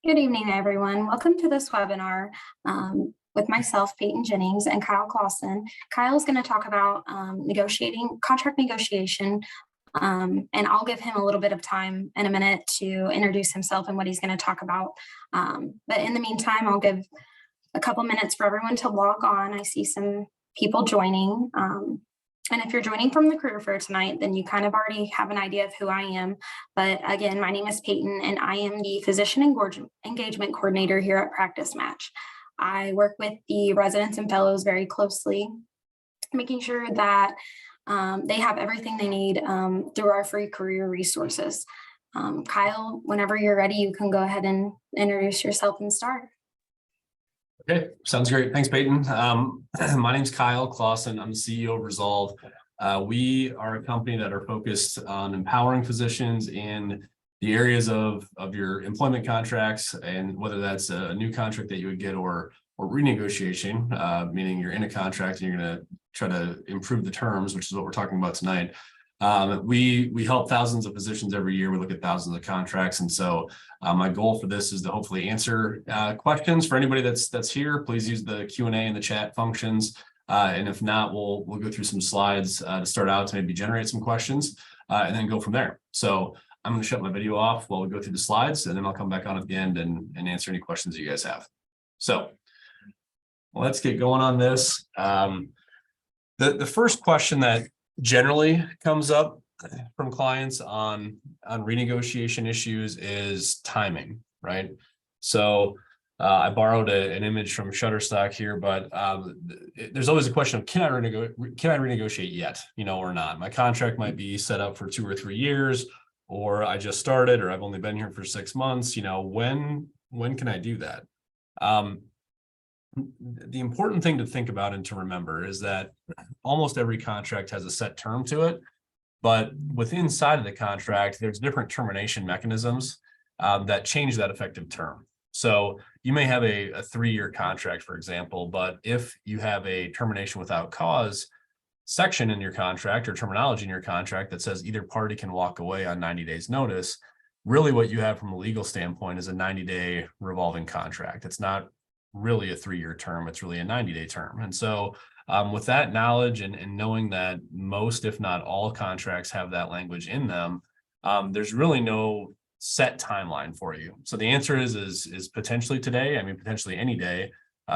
Good evening, everyone. Welcome to this webinar with myself, Peyton Jennings, and Kyle Clausen. Kyle is going to talk about contract negotiation, and I'll give him a little bit of time in a minute to introduce himself and what he's going to talk about. But in the meantime, I'll give a couple minutes for everyone to log on. I see some people joining. And if you're joining from the career fair tonight, then you kind of already have an idea of who I am. But again, my name is Peyton, and I am the Physician Engagement Coordinator here at Practice Match. I work with the residents and fellows very closely, making sure that they have everything they need through our free career resources. Kyle, whenever you're ready, you can go ahead and introduce yourself and start. Okay, sounds great. Thanks, Peyton. My name's Kyle Clausen. I'm the CEO of Resolve. We are a company that are focused on empowering physicians in the areas of your employment contracts, and whether that's a new contract that you would get or renegotiation, meaning you're in a contract and you're going to try to improve the terms, which is what we're talking about tonight. We help thousands of physicians every year. We look at thousands of contracts. And so my goal for this is to hopefully answer questions for anybody that's here. Please use the Q&A and the chat functions. And if not, we'll go through some slides to start out to maybe generate some questions and then go from there. So I'm going to shut my video off while we go through the slides, and then I'll come back on at the end and answer any questions that you guys have. So let's get going on this. The first question that generally comes up from clients on renegotiation issues is timing, right? So I borrowed an image from Shutterstock here, but there's always a question of can I renegotiate yet, or not? My contract might be set up for 2 or 3 years, or I just started, or I've only been here for 6 months. When can I do that? The important thing to think about and to remember is that almost every contract has a set term to it, but within inside of the contract, there's different termination mechanisms that change that effective term. So you may have a 3-year contract, for example, but if you have a termination without cause section in your contract or terminology in your contract that says either party can walk away on 90 days notice, really what you have from a legal standpoint is a 90-day revolving contract. It's not really a 3-year term, it's really a 90-day term. And so with that knowledge and knowing that most, if not all, contracts have that language in them, there's really no set timeline for you. So the answer is potentially today. I mean, potentially any day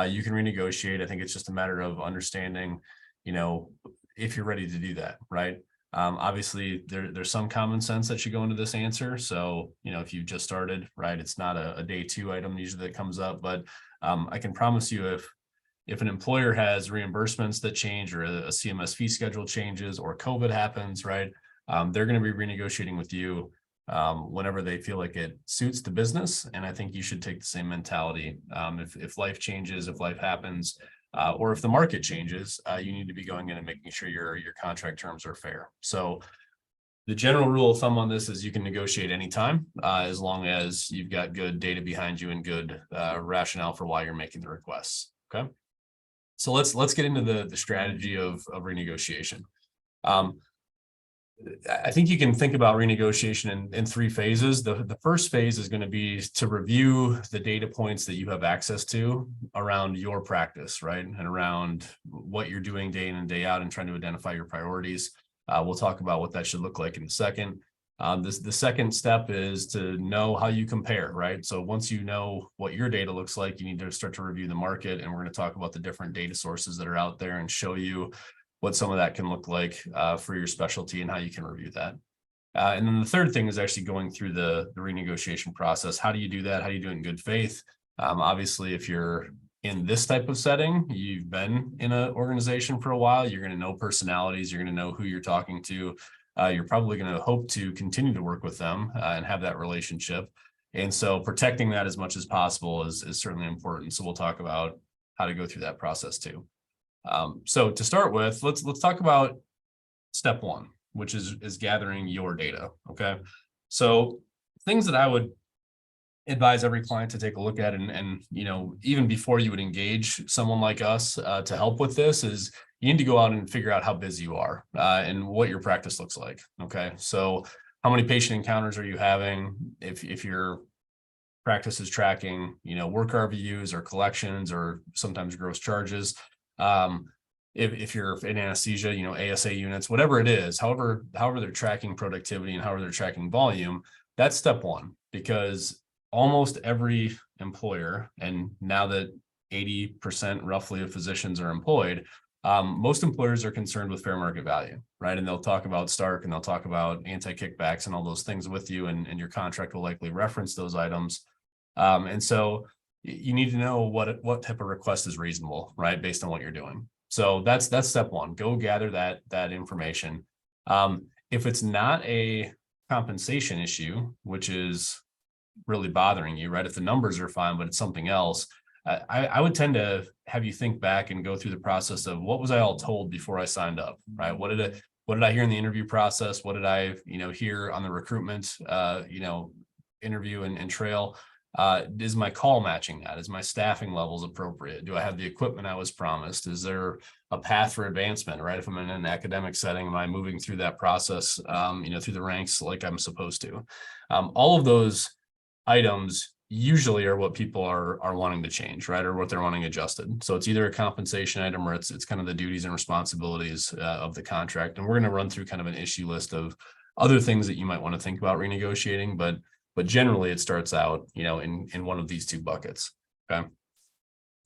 you can renegotiate. I think it's just a matter of understanding, if you're ready to do that, right? Obviously, there's some common sense that should go into this answer. So, if you've just started, right, it's not a day 2 item usually that comes up, but I can promise you if an employer has reimbursements that change or a CMS fee schedule changes or COVID happens, right, they're going to be renegotiating with you whenever they feel like it suits the business. And I think you should take the same mentality. If life changes, if life happens, or if the market changes, you need to be going in and making sure your contract terms are fair. So the general rule of thumb on this is you can negotiate anytime, as long as you've got good data behind you and good rationale for why you're making the requests. Okay, so let's get into the strategy of renegotiation. I think you can think about renegotiation in 3 phases. The first phase is going to be to review the data points that you have access to around your practice, right? And around what you're doing day in and day out and trying to identify your priorities. We'll talk about what that should look like in a second. The second step is to know how you compare, right? So once you know what your data looks like, you need to start to review the market. And we're going to talk about the different data sources that are out there and show you what some of that can look like for your specialty and how you can review that. And then the third thing is actually going through the renegotiation process. How do you do that? How do you do it in good faith? Obviously, if you're in this type of setting, you've been in an organization for a while, you're going to know personalities, you're going to know who you're talking to. You're probably going to hope to continue to work with them and have that relationship. And so protecting that as much as possible is certainly important. So we'll talk about how to go through that process too. So to start with, let's talk about step 1, which is gathering your data. Okay. So things that I would advise every client to take a look at, and even before you would engage someone like us to help with this, is you need to go out and figure out how busy you are and what your practice looks like. Okay. So how many patient encounters are you having? If you're practices tracking, work RVUs or collections or sometimes gross charges. If you're in anesthesia, ASA units, whatever it is, however they're tracking productivity and however they're tracking volume, that's step one, because almost every employer, and now that 80% roughly of physicians are employed, most employers are concerned with fair market value, right? And they'll talk about Stark and they'll talk about anti-kickbacks and all those things with you, and your contract will likely reference those items. And so you need to know what type of request is reasonable, right? Based on what you're doing. So that's step one. Go gather that information. If it's not a compensation issue, which is really bothering you, right? If the numbers are fine, but it's something else, I would tend to have you think back and go through the process of what was I all told before I signed up, right? What did I hear in the interview process? What did I, hear on the recruitment, interview and trail? Is my call matching that? Is my staffing levels appropriate? Do I have the equipment I was promised? Is there a path for advancement, right? If I'm in an academic setting, am I moving through that process, through the ranks like I'm supposed to? All of those items usually are what people are wanting to change, right? Or what they're wanting adjusted. So it's either a compensation item or it's kind of the duties and responsibilities of the contract. And we're going to run through kind of an issue list of other things that you might want to think about renegotiating, but generally it starts out, in one of these two buckets. Okay.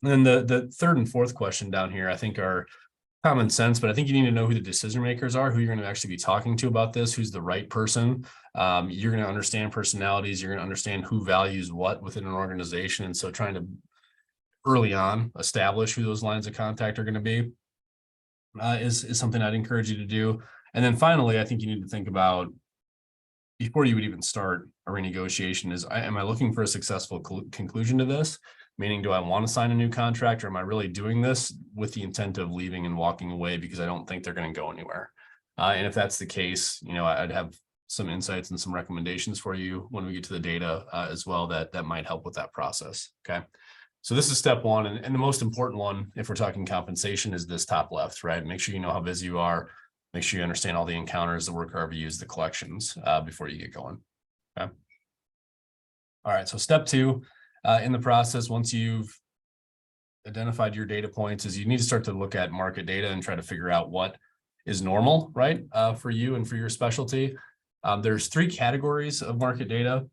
And then the third and fourth question down here, I think, are common sense, but I think you need to know who the decision makers are, who you're going to actually be talking to about this, who's the right person. You're going to understand personalities. You're going to understand who values what within an organization. And so trying to early on establish who those lines of contact are going to be is something I'd encourage you to do. And then finally, I think you need to think about, before you would even start a renegotiation, is am I looking for a successful conclusion to this? Meaning, do I want to sign a new contract, or am I really doing this with the intent of leaving and walking away because I don't think they're going to go anywhere? And if that's the case, I'd have some insights and some recommendations for you when we get to the data as well that might help with that process. Okay. So this is step one. And the most important one, if we're talking compensation, is this top left, right? Make sure you know how busy you are. Make sure you understand all the encounters, the work RVUs, the collections before you get going. Okay. All right. So step two in the process, once you've identified your data points, is you need to start to look at market data and try to figure out what is normal, right, for you and for your specialty. There's three categories of market data.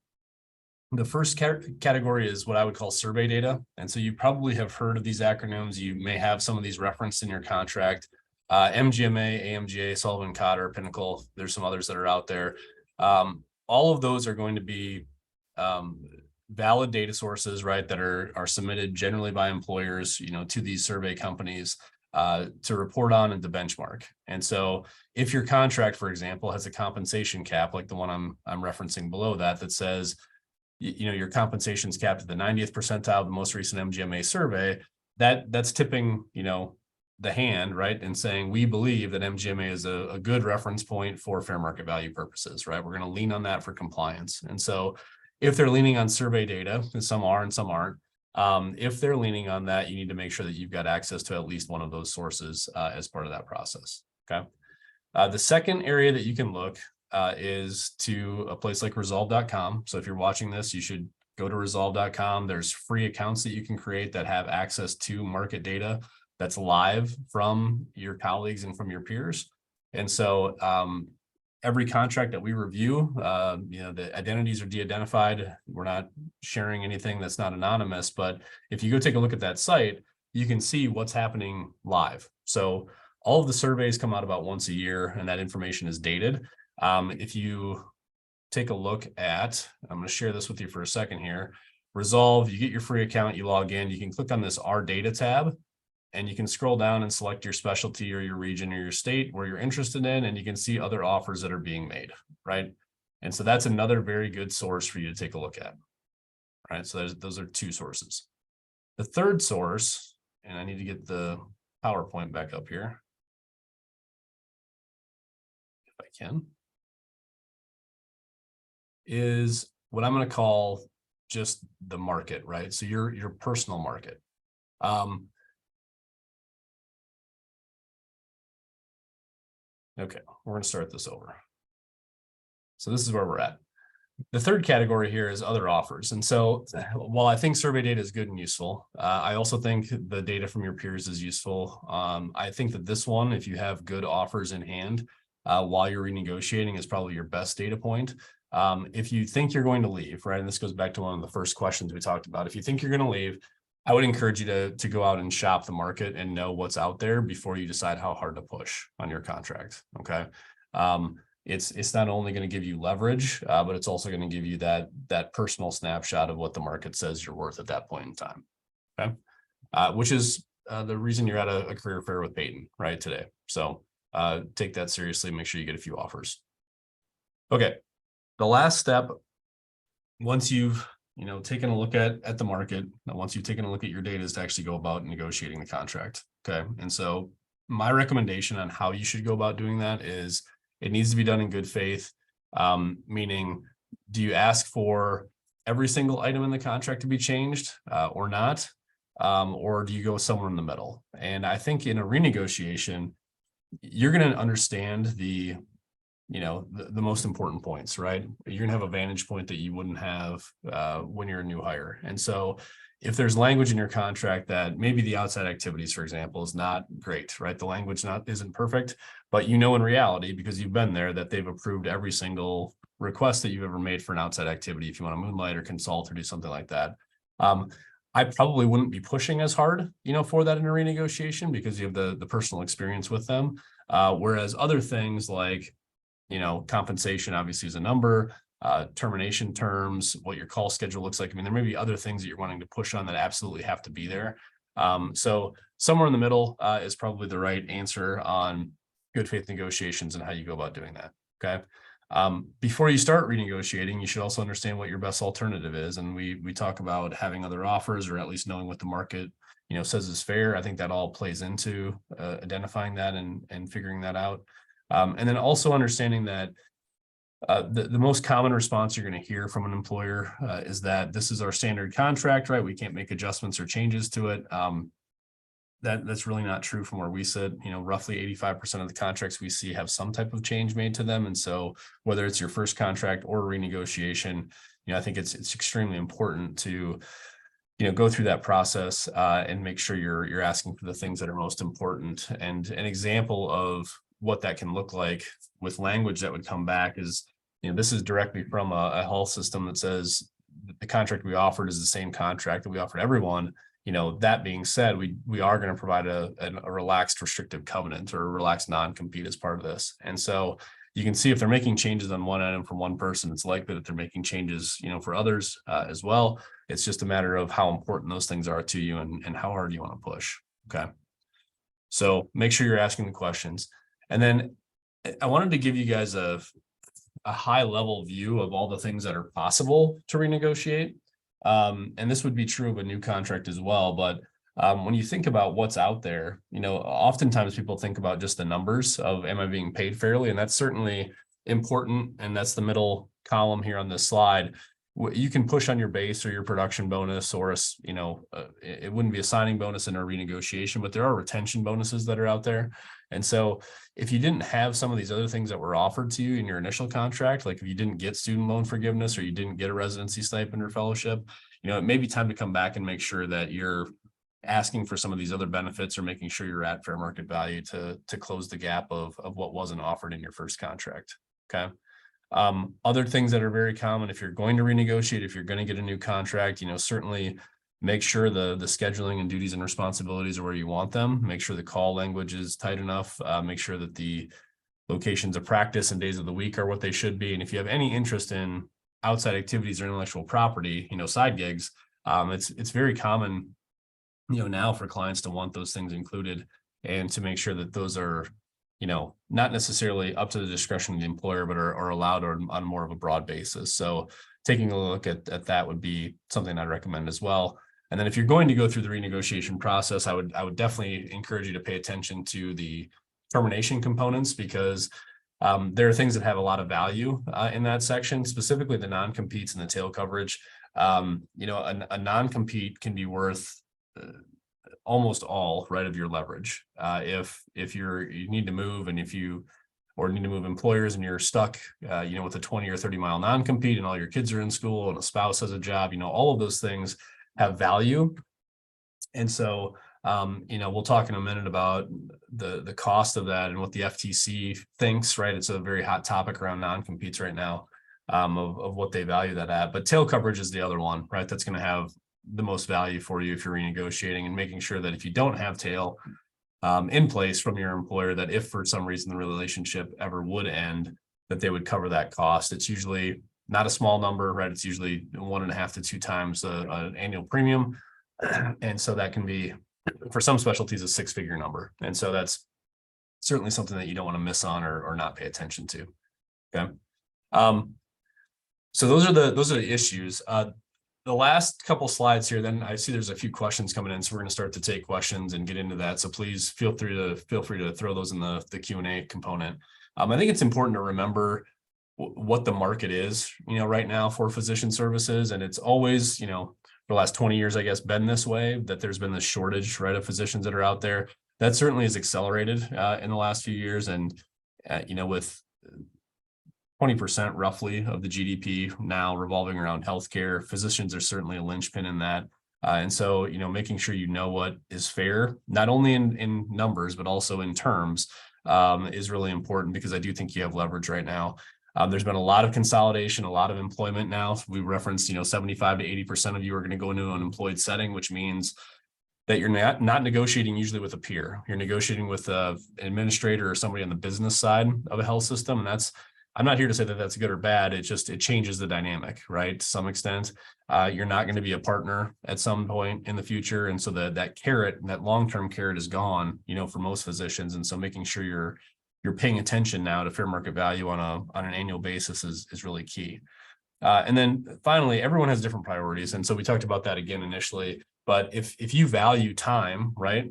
The first category is what I would call survey data. And so you probably have heard of these acronyms. You may have some of these referenced in your contract. MGMA, AMGA, Sullivan Cotter, Pinnacle. There's some others that are out there. All of those are going to be valid data sources, right, that are submitted generally by employers, to these survey companies to report on and to benchmark. And so if your contract, for example, has a compensation cap, like the one I'm referencing below that says, your compensation is capped at the 90th percentile of the most recent MGMA survey, that's tipping, the hand, right, and saying we believe that MGMA is a good reference point for fair market value purposes, right? We're going to lean on that for compliance. And so if they're leaning on survey data, and some are and some aren't, if they're leaning on that, you need to make sure that you've got access to at least one of those sources as part of that process. Okay. The second area that you can look is to a place like resolve.com. So if you're watching this, you should go to resolve.com. There's free accounts that you can create that have access to market data that's live from your colleagues and from your peers. And so every contract that we review, the identities are de-identified. We're not sharing anything that's not anonymous, but if you go take a look at that site, you can see what's happening live. So all of the surveys come out about once a year, and that information is dated. If you take a look at, I'm going to share this with you for a second here, Resolve, you get your free account, you log in, you can click on this Our Data tab, and you can scroll down and select your specialty or your region or your state where you're interested in, and you can see other offers that are being made, right? And so that's another very good source for you to take a look at, right? So those are two sources. The third source, and I need to get the PowerPoint back up here, if I can, is what I'm going to call just the market, right? So your personal market. Okay, we're going to start this over. So this is where we're at. The third category here is other offers. And so while I think survey data is good and useful, I also think the data from your peers is useful. I think that this one, if you have good offers in hand while you're renegotiating, is probably your best data point. If you think you're going to leave, right, and this goes back to one of the first questions we talked about, if you think you're going to leave, I would encourage you to go out and shop the market and know what's out there before you decide how hard to push on your contract. Okay. It's not only going to give you leverage, but it's also going to give you that personal snapshot of what the market says you're worth at that point in time. Okay. Which is the reason you're at a career fair with Peyton right today. So take that seriously. Make sure you get a few offers. Okay. The last step, once you've taken a look at the market, once you've taken a look at your data, is to actually go about negotiating the contract. Okay. And so my recommendation on how you should go about doing that is it needs to be done in good faith. Meaning, do you ask for every single item in the contract to be changed or not? Or do you go somewhere in the middle? And I think in a renegotiation, you're going to understand the most important points, right? You're gonna have a vantage point that you wouldn't have when you're a new hire. And so if there's language in your contract that maybe the outside activities, for example, is not great, right? The language isn't perfect, but in reality, because you've been there, that they've approved every single request that you've ever made for an outside activity. If you want to moonlight or consult or do something like that, I probably wouldn't be pushing as hard, for that in a renegotiation because you have the personal experience with them. Whereas other things like compensation obviously is a number, termination terms, what your call schedule looks like. I mean, there may be other things that you're wanting to push on that absolutely have to be there. So somewhere in the middle is probably the right answer on good faith negotiations and how you go about doing that. Okay. Before you start renegotiating, you should also understand what your best alternative is. And we talk about having other offers, or at least knowing what the market says is fair. I think that all plays into identifying that and figuring that out. And then also understanding that the most common response you're going to hear from an employer is that this is our standard contract, right? We can't make adjustments or changes to it. That's really not true from where we sit. Roughly 85% of the contracts we see have some type of change made to them. And so whether it's your first contract or renegotiation, I think it's extremely important to go through that process and make sure you're asking for the things that are most important. And an example of what that can look like with language that would come back is, this is directly from a health system that says the contract we offered is the same contract that we offered everyone. That being said, we are going to provide a relaxed restrictive covenant or a relaxed non-compete as part of this. And so you can see if they're making changes on one item from one person, it's likely that they're making changes, for others as well. It's just a matter of how important those things are to you and how hard you want to push. Okay. So make sure you're asking the questions. And then I wanted to give you guys a high level view of all the things that are possible to renegotiate. And this would be true of a new contract as well. But when you think about what's out there, oftentimes people think about just the numbers of, am I being paid fairly? And that's certainly important. And that's the middle column here on this slide. You can push on your base or your production bonus, or it wouldn't be a signing bonus in a renegotiation, but there are retention bonuses that are out there. And so if you didn't have some of these other things that were offered to you in your initial contract, like if you didn't get student loan forgiveness or you didn't get a residency stipend or fellowship, it may be time to come back and make sure that you're asking for some of these other benefits or making sure you're at fair market value to close the gap of what wasn't offered in your first contract. Okay. Other things that are very common, if you're going to renegotiate, if you're going to get a new contract, certainly make sure the scheduling and duties and responsibilities are where you want them. Make sure the call language is tight enough. Make sure that the locations of practice and days of the week are what they should be. And if you have any interest in outside activities or intellectual property, side gigs, it's very common, now for clients to want those things included and to make sure that those are, not necessarily up to the discretion of the employer, but are allowed on more of a broad basis. So taking a look at that would be something I'd recommend as well. And then if you're going to go through the renegotiation process, I would definitely encourage you to pay attention to the termination components, because there are things that have a lot of value in that section, specifically the non-competes and the tail coverage. A non-compete can be worth almost all right of your leverage. If you need to move, and if you or need to move employers and you're stuck, with a 20 or 30-mile non-compete and all your kids are in school and a spouse has a job, all of those things have value. And so, we'll talk in a minute about the cost of that and what the FTC thinks, right? It's a very hot topic around non-competes right now, of what they value that at. But tail coverage is the other one, right? That's going to have the most value for you if you're renegotiating, and making sure that if you don't have tail in place from your employer, that if for some reason the relationship ever would end, that they would cover that cost. It's usually not a small number, right? It's usually 1.5 to 2 times an annual premium. And so that can be, for some specialties, a 6-figure number. And so that's certainly something that you don't want to miss on or not pay attention to. Okay. So those are the issues. The last couple slides here, then I see there's a few questions coming in. So we're going to start to take questions and get into that. So please feel free to throw those in the Q&A component. I think it's important to remember what the market is, right now for physician services. And it's always, for the last 20 years, I guess, been this way, that there's been this shortage, right, of physicians that are out there. That certainly has accelerated in the last few years. And, with 20% roughly of the GDP now revolving around healthcare, physicians are certainly a linchpin in that. And so, making sure what is fair, not only in numbers, but also in terms, is really important, because I do think you have leverage right now. There's been a lot of consolidation, a lot of employment now. We referenced, 75 to 80% of you are going to go into an employed setting, which means that you're not negotiating usually with a peer. You're negotiating with an administrator or somebody on the business side of a health system. And I'm not here to say that that's good or bad. It changes the dynamic, right? To some extent, you're not going to be a partner at some point in the future. And so that carrot, that long-term carrot is gone, for most physicians. And so making sure you're paying attention now to fair market value on an annual basis is really key. And then finally, everyone has different priorities. And so we talked about that again initially, but if you value time, right,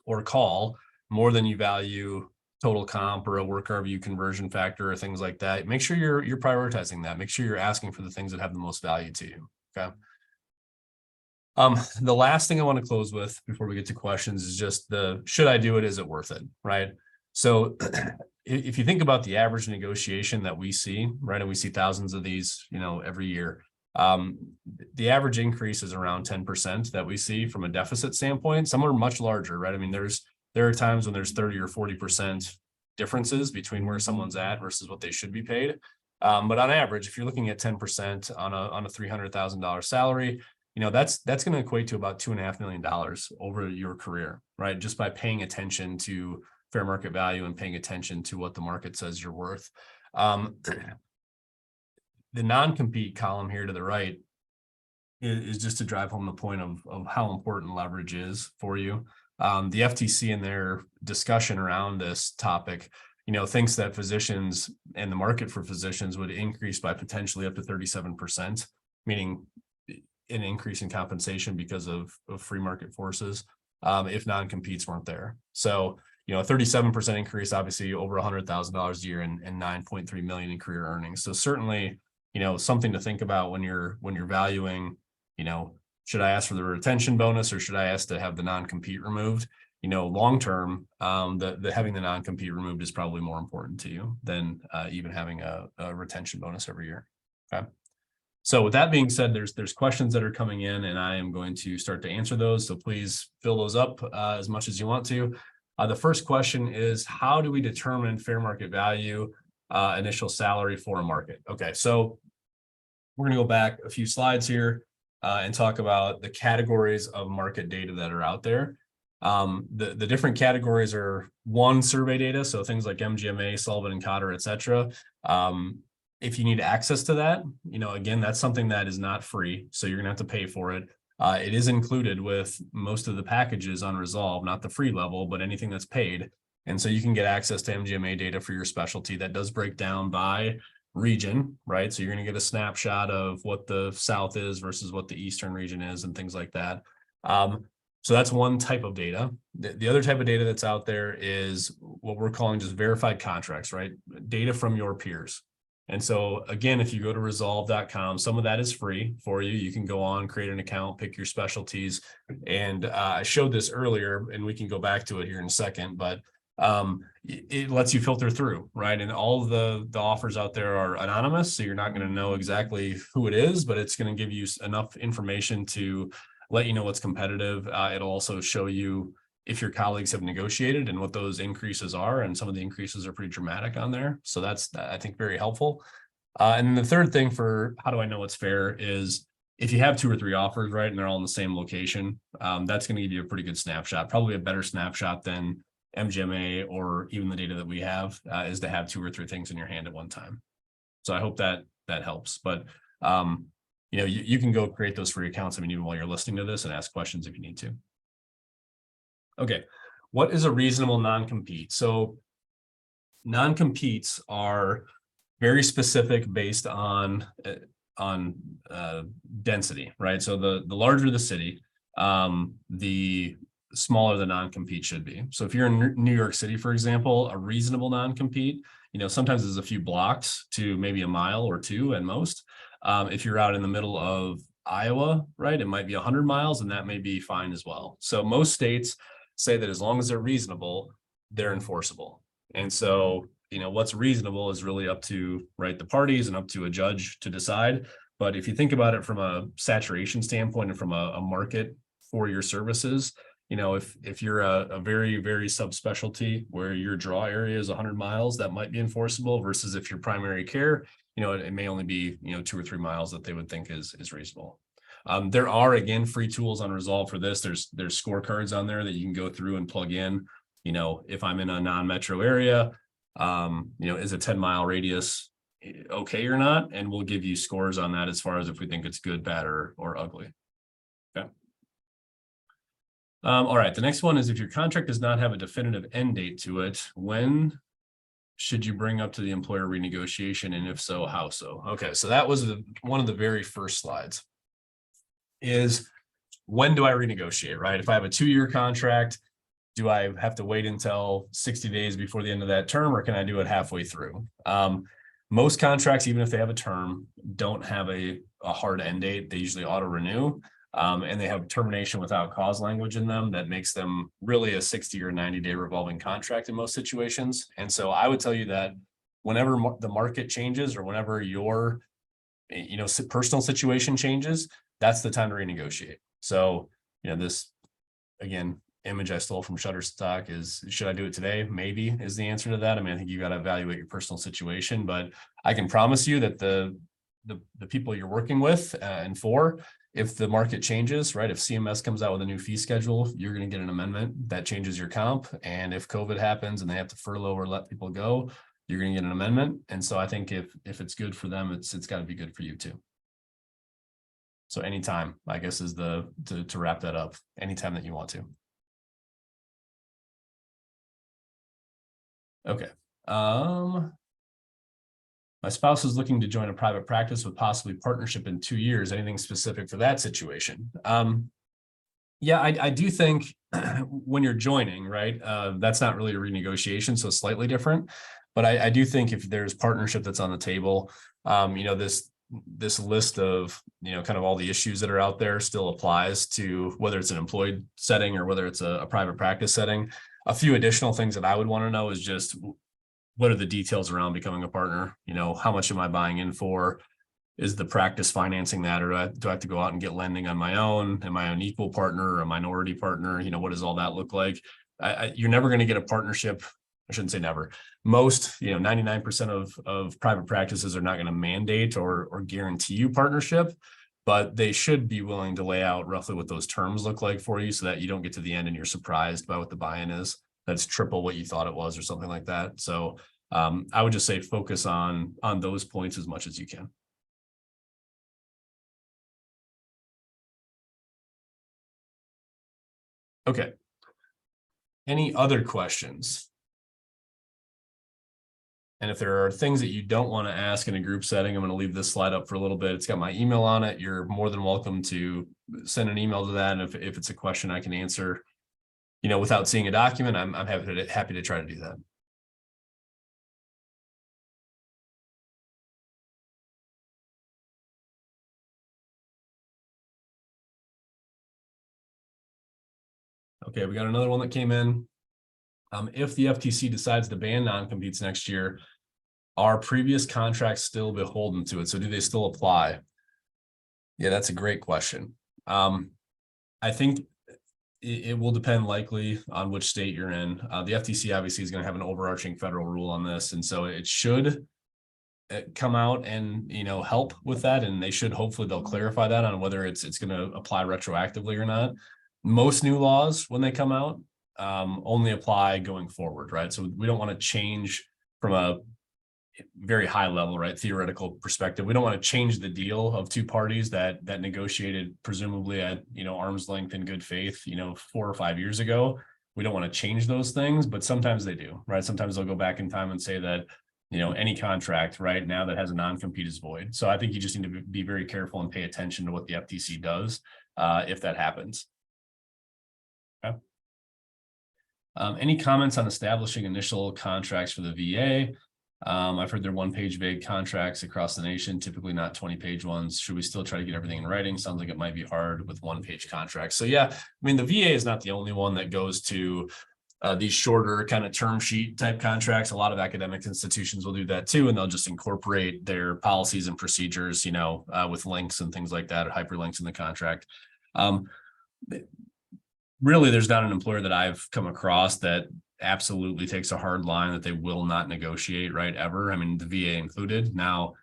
or call more than you value total comp or a work RVU conversion factor or things like that, make sure you're prioritizing that. Make sure you're asking for the things that have the most value to you. Okay. The last thing I want to close with before we get to questions is just should I do it? Is it worth it? Right. So if you think about the average negotiation that we see, right, and we see thousands of these, every year, the average increase is around 10% that we see from a deficit standpoint. Some are much larger, right? I mean, there are times when there's 30 or 40% differences between where someone's at versus what they should be paid. But on average, if you're looking at 10% on a $300,000 salary, that's going to equate to about $2.5 million over your career, right? Just by paying attention to fair market value and paying attention to what the market says you're worth. The non-compete column here to the right is just to drive home the point of how important leverage is for you. The FTC in their discussion around this topic, thinks that physicians and the market for physicians would increase by potentially up to 37%, meaning an increase in compensation because of free market forces, if non-competes weren't there. So, a 37% increase, obviously over $100,000 a year and 9.3 million in career earnings. So certainly, something to think about when you're valuing, should I ask for the retention bonus or should I ask to have the non-compete removed? Long-term, the having the non-compete removed is probably more important to you than even having a retention bonus every year. Okay. So with that being said, there's questions that are coming in and I am going to start to answer those. So please fill those up as much as you want to. The first question is, how do we determine fair market value, initial salary for a market? Okay, so we're going to go back a few slides here and talk about the categories of market data that are out there. The different categories are survey data, so things like MGMA, Sullivan and Cotter, et cetera. If you need access to that, again, that's something that is not free, so you're gonna have to pay for it. It is included with most of the packages on Resolve, not the free level, but anything that's paid. And so you can get access to MGMA data for your specialty that does break down by region, right? So you're going to get a snapshot of what the South is versus what the Eastern region is and things like that. So that's one type of data. The other type of data that's out there is what we're calling just verified contracts, right? Data from your peers. And so again, if you go to resolve.com, some of that is free for you. You can go on, create an account, pick your specialties. And I showed this earlier and we can go back to it here in a second, but it lets you filter through, right? And all of the offers out there are anonymous, so you're not going to know exactly who it is, but it's going to give you enough information to let you know what's competitive. It'll also show you if your colleagues have negotiated and what those increases are, and some of the increases are pretty dramatic on there. So that's, I think, very helpful. And then the third thing for how do I know what's fair is if you have 2 or 3 offers, right, and they're all in the same location, that's going to give you a pretty good snapshot, probably a better snapshot than MGMA or even the data that we have, is to have 2 or 3 things in your hand at one time. So I hope that helps. But you can go create those free accounts. I mean, even while you're listening to this, and ask questions if you need to. Okay, what is a reasonable non-compete? So non-competes are very specific based on density, right? So the larger the city, the smaller the non-compete should be. So if you're in New York City, for example, a reasonable non-compete, sometimes there's a few blocks to maybe a mile or 2 at most. If you're out in the middle of Iowa, right, it might be 100 miles, and that may be fine as well. So most states say that as long as they're reasonable, they're enforceable. And so, what's reasonable is really up to, right, the parties and up to a judge to decide. But if you think about it from a saturation standpoint and from a market for your services, if you're a very, very subspecialty where your draw area is 100 miles, that might be enforceable, versus if your primary care, it may only be, 2 or 3 miles that they would think is reasonable. There are, again, free tools on Resolve for this. There's scorecards on there that you can go through and plug in. If I'm in a non-metro area, is a 10-mile radius okay or not? And we'll give you scores on that as far as if we think it's good, bad, or ugly. Okay. All right. The next one is, if your contract does not have a definitive end date to it, when should you bring up to the employer renegotiation? And if so, how so? Okay. So that was one of the very first slides. Is when do I renegotiate, right? If I have a 2-year contract, do I have to wait until 60 days before the end of that term, or can I do it halfway through? Most contracts, even if they have a term, don't have a hard end date. They usually auto renew, and they have termination without cause language in them that makes them really a 60 or 90-day revolving contract in most situations. And so I would tell you that whenever the market changes, or whenever your personal situation changes, that's the time to renegotiate. So, this, again, image I stole from Shutterstock is, should I do it today? Maybe is the answer to that. I mean, I think you got to evaluate your personal situation, but I can promise you that the people you're working with and for, if the market changes, right, if CMS comes out with a new fee schedule, you're going to get an amendment that changes your comp. And if COVID happens and they have to furlough or let people go, you're going to get an amendment. And so I think if it's good for them, it's got to be good for you too. So anytime, I guess, is to wrap that up, anytime that you want to. Okay. My spouse is looking to join a private practice with possibly partnership in 2 years. Anything specific for that situation? Yeah, I do think when you're joining, right, that's not really a renegotiation, so slightly different. But I do think if there's partnership that's on the table, this list of, kind of all the issues that are out there still applies to whether it's an employed setting or whether it's a private practice setting. A few additional things that I would want to know is just, what are the details around becoming a partner? How much am I buying in for? Is the practice financing that, or do I have to go out and get lending on my own? Am I an equal partner or a minority partner? What does all that look like? You're never going to get a partnership. I shouldn't say never. Most, 99% of private practices are not going to mandate or guarantee you partnership, but they should be willing to lay out roughly what those terms look like for you, so that you don't get to the end and you're surprised by what the buy-in is. That's triple what you thought it was or something like that. So I would just say focus on those points as much as you can. Okay. Any other questions? And if there are things that you don't want to ask in a group setting, I'm going to leave this slide up for a little bit. It's got my email on it. You're more than welcome to send an email to that. And if it's a question I can answer, without seeing a document, I'm happy to try to do that. Okay, we got another one that came in. If the FTC decides to ban non-competes next year, are previous contracts still beholden to it? So do they still apply? Yeah, that's a great question. I think it will depend likely on which state you're in. The FTC obviously is going to have an overarching federal rule on this, and so it should come out and help with that, and they'll clarify that on whether it's going to apply retroactively or not. Most new laws when they come out only apply going forward, right? So we don't want to change from a very high level, right, theoretical perspective. We don't want to change the deal of two parties that negotiated presumably at arm's length in good faith 4 or 5 years ago. We don't want to change those things, but sometimes they do, right? Sometimes they'll go back in time and say that any contract right now that has a non-compete is void. So I think you just need to be very careful and pay attention to what the FTC does if that happens. Okay. Any comments on establishing initial contracts for the VA? I've heard they're 1-page vague contracts across the nation, typically not 20-page ones. Should we still try to get everything in writing? Sounds like it might be hard with 1-page contracts. So yeah, I mean, the VA is not the only one that goes to these shorter kind of term sheet type contracts. A lot of academic institutions will do that too, and they'll just incorporate their policies and procedures, with links and things like that, or hyperlinks in the contract. Really, there's not an employer that I've come across that absolutely takes a hard line that they will not negotiate, right, ever. I mean, the VA included. Now,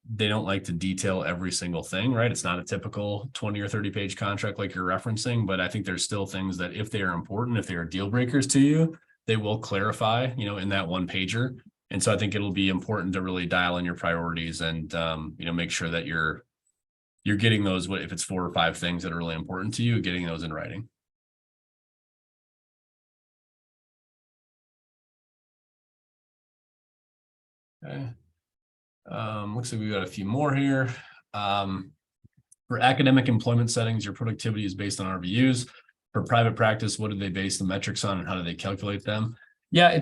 they don't like to detail every single thing, right? It's not a typical 20 or 30-page contract like you're referencing, but I think there's still things that if they are important, if they are deal breakers to you, they will clarify, in that 1-pager. And so I think it'll be important to really dial in your priorities and, make sure that you're getting those, if it's 4 or 5 things that are really important to you, getting those in writing. Okay. Looks like we've got a few more here. For academic employment settings, your productivity is based on RVUs. For private practice, what do they base the metrics on and how do they calculate them? Yeah,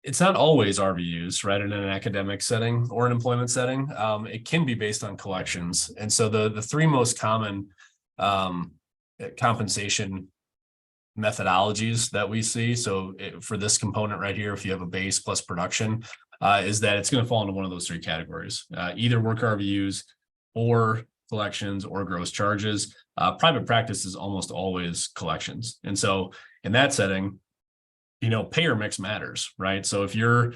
it's not always RVUs, right? In an academic setting or an employment setting, it can be based on collections. And so the 3 most common compensation methodologies that we see. So for this component right here, if you have a base plus production, is that it's going to fall into one of those 3 categories, either work RVUs or collections or gross charges. Private practice is almost always collections. And so in that setting, payer mix matters, right? So if you're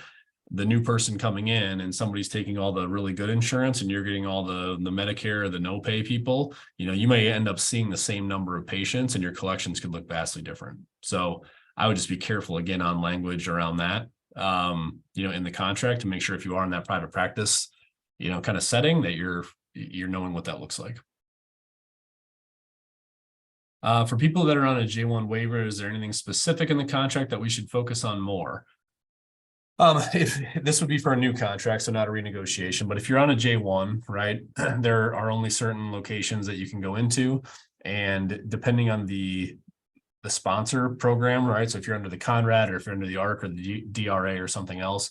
the new person coming in and somebody's taking all the really good insurance and you're getting all the Medicare, the no pay people, you may end up seeing the same number of patients and your collections could look vastly different. So I would just be careful again on language around that, in the contract to make sure if you are in that private practice, kind of setting that you're knowing what that looks like. For people that are on a J1 waiver, is there anything specific in the contract that we should focus on more? If this would be for a new contract, so not a renegotiation, but if you're on a J1, right, there are only certain locations that you can go into, and depending on the sponsor program, right? So if you're under the Conrad or if you're under the ARC or the DRA or something else,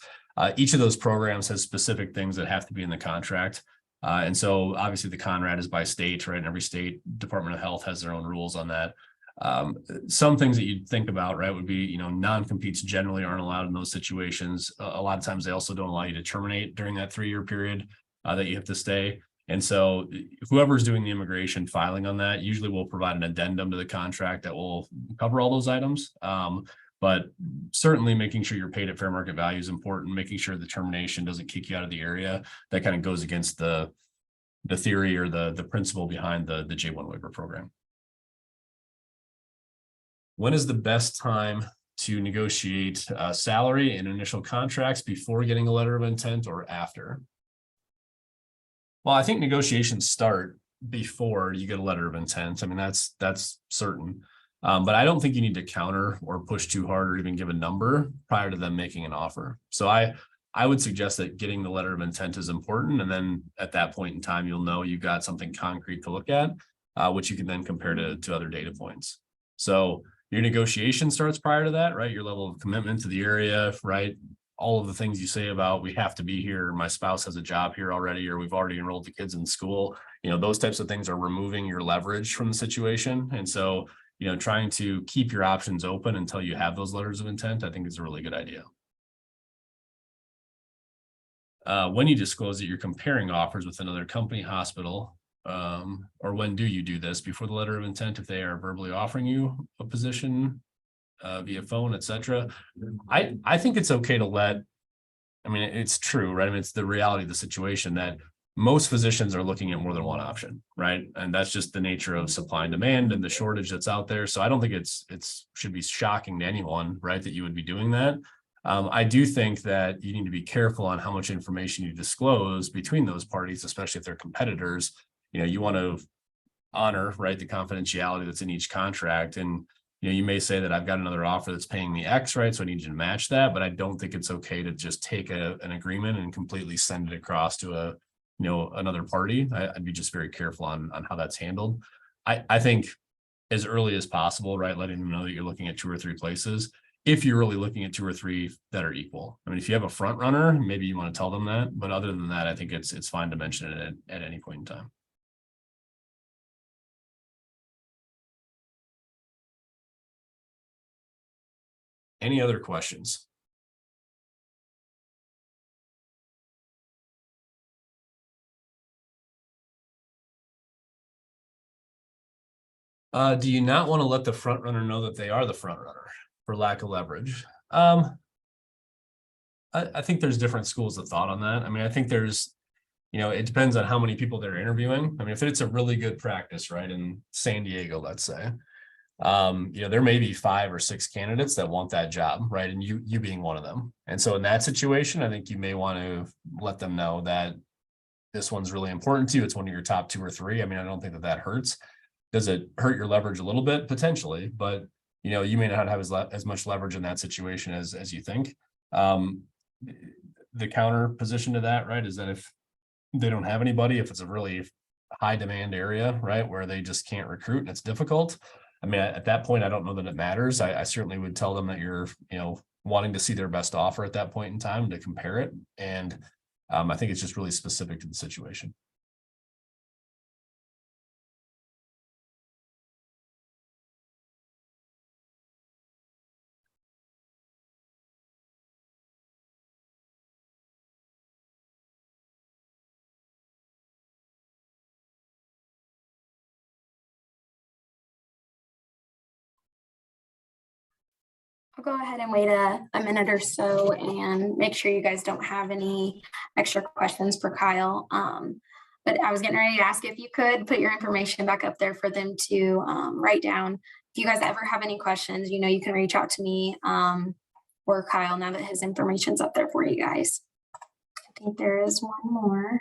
each of those programs has specific things that have to be in the contract. And so obviously the Conrad is by state, right? And every state Department of Health has their own rules on that. Some things that you'd think about, right, would be, non-competes generally aren't allowed in those situations. A lot of times they also don't allow you to terminate during that 3-year period that you have to stay. And so whoever's doing the immigration filing on that usually will provide an addendum to the contract that will cover all those items. But certainly making sure you're paid at fair market value is important, making sure the termination doesn't kick you out of the area. That kind of goes against the theory or the principle behind the J1 waiver program. When is the best time to negotiate salary and initial contracts, before getting a letter of intent or after? Well, I think negotiations start before you get a letter of intent. I mean, that's certain. But I don't think you need to counter or push too hard or even give a number prior to them making an offer. So I would suggest that getting the letter of intent is important. And then at that point in time, you'll know you've got something concrete to look at, which you can then compare to other data points. So your negotiation starts prior to that, right? Your level of commitment to the area, right? All of the things you say about we have to be here, my spouse has a job here already, or we've already enrolled the kids in school. Those types of things are removing your leverage from the situation. And so trying to keep your options open until you have those letters of intent, I think is a really good idea. When you disclose that you're comparing offers with another company, hospital, or when do you do this? Before the letter of intent, if they are verbally offering you a position via phone, etc. I think it's okay to it's true, right? I mean, it's the reality of the situation that most physicians are looking at more than one option, right? And that's just the nature of supply and demand and the shortage that's out there. So I don't think it's should be shocking to anyone, right, that you would be doing that. I do think that you need to be careful on how much information you disclose between those parties, especially if they're competitors. You want to honor, right, the confidentiality that's in each contract. And, you may say that I've got another offer that's paying me X, right? So I need you to match that, but I don't think it's okay to just take an agreement and completely send it across to another party. I'd be just very careful on how that's handled. I think as early as possible, right, letting them know that you're looking at 2 or 3 places. If you're really looking at 2 or 3 that are equal. I mean, if you have a front runner, maybe you want to tell them that, but other than that, I think it's fine to mention it at any point in time. Any other questions? Do you not want to let the front runner know that they are the front runner for lack of leverage? I think there's different schools of thought on that. I mean, I think there's, it depends on how many people they're interviewing. I mean, if it's a really good practice, right, in San Diego, let's say, there may be 5 or 6 candidates that want that job, right? And you being one of them. And so in that situation, I think you may want to let them know that this one's really important to you. It's one of your top 2 or 3. I mean, I don't think that hurts. Does it hurt your leverage a little bit? Potentially, but you may not have as much leverage in that situation as you think. The counter position to that, right, is that if they don't have anybody, if it's a really high demand area, right, where they just can't recruit and it's difficult. I mean, at that point, I don't know that it matters. I certainly would tell them that you're, wanting to see their best offer at that point in time to compare it. And I think it's just really specific to the situation. I'll go ahead and wait a minute or so and make sure you guys don't have any extra questions for Kyle. But I was getting ready to ask if you could put your information back up there for them to write down. If you guys ever have any questions, you can reach out to me or Kyle now that his information's up there for you guys. I think there is one more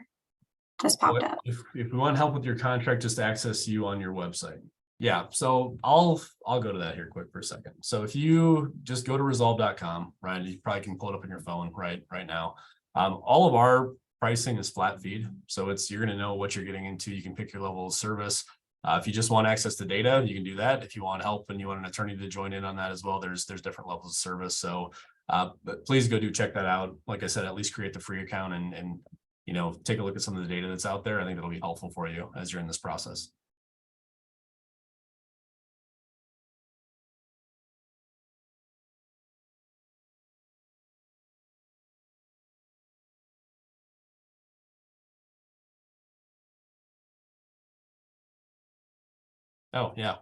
just popped up. If we want help with your contract, just access you on your website. Yeah, so I'll go to that here quick for a second. So if you just go to resolve.com, right, you probably can pull it up on your phone right now. All of our pricing is flat feed. So you're going to know what you're getting into. You can pick your level of service. If you just want access to data, you can do that. If you want help and you want an attorney to join in on that as well, there's different levels of service. So but please go check that out. Like I said, at least create the free account and take a look at some of the data that's out there. I think that'll be helpful for you as you're in this process. Oh, yeah.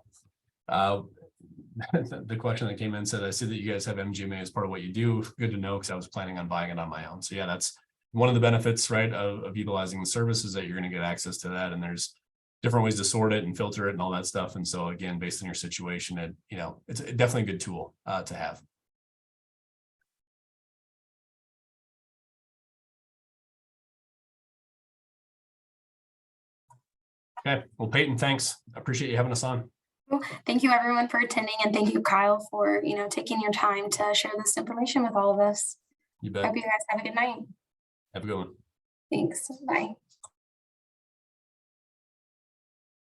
The question that came in said, I see that you guys have MGMA as part of what you do. Good to know, because I was planning on buying it on my own. So yeah, that's one of the benefits, right, of utilizing the services, that you're going to get access to that. And there's different ways to sort it and filter it and all that stuff. And so again, based on your situation, it's definitely a good tool to have. Okay, well, Peyton, thanks. I appreciate you having us on. Thank you everyone for attending, and thank you, Kyle, for taking your time to share this information with all of us. You bet. Hope you guys have a good night. Have a good one. Thanks. Bye.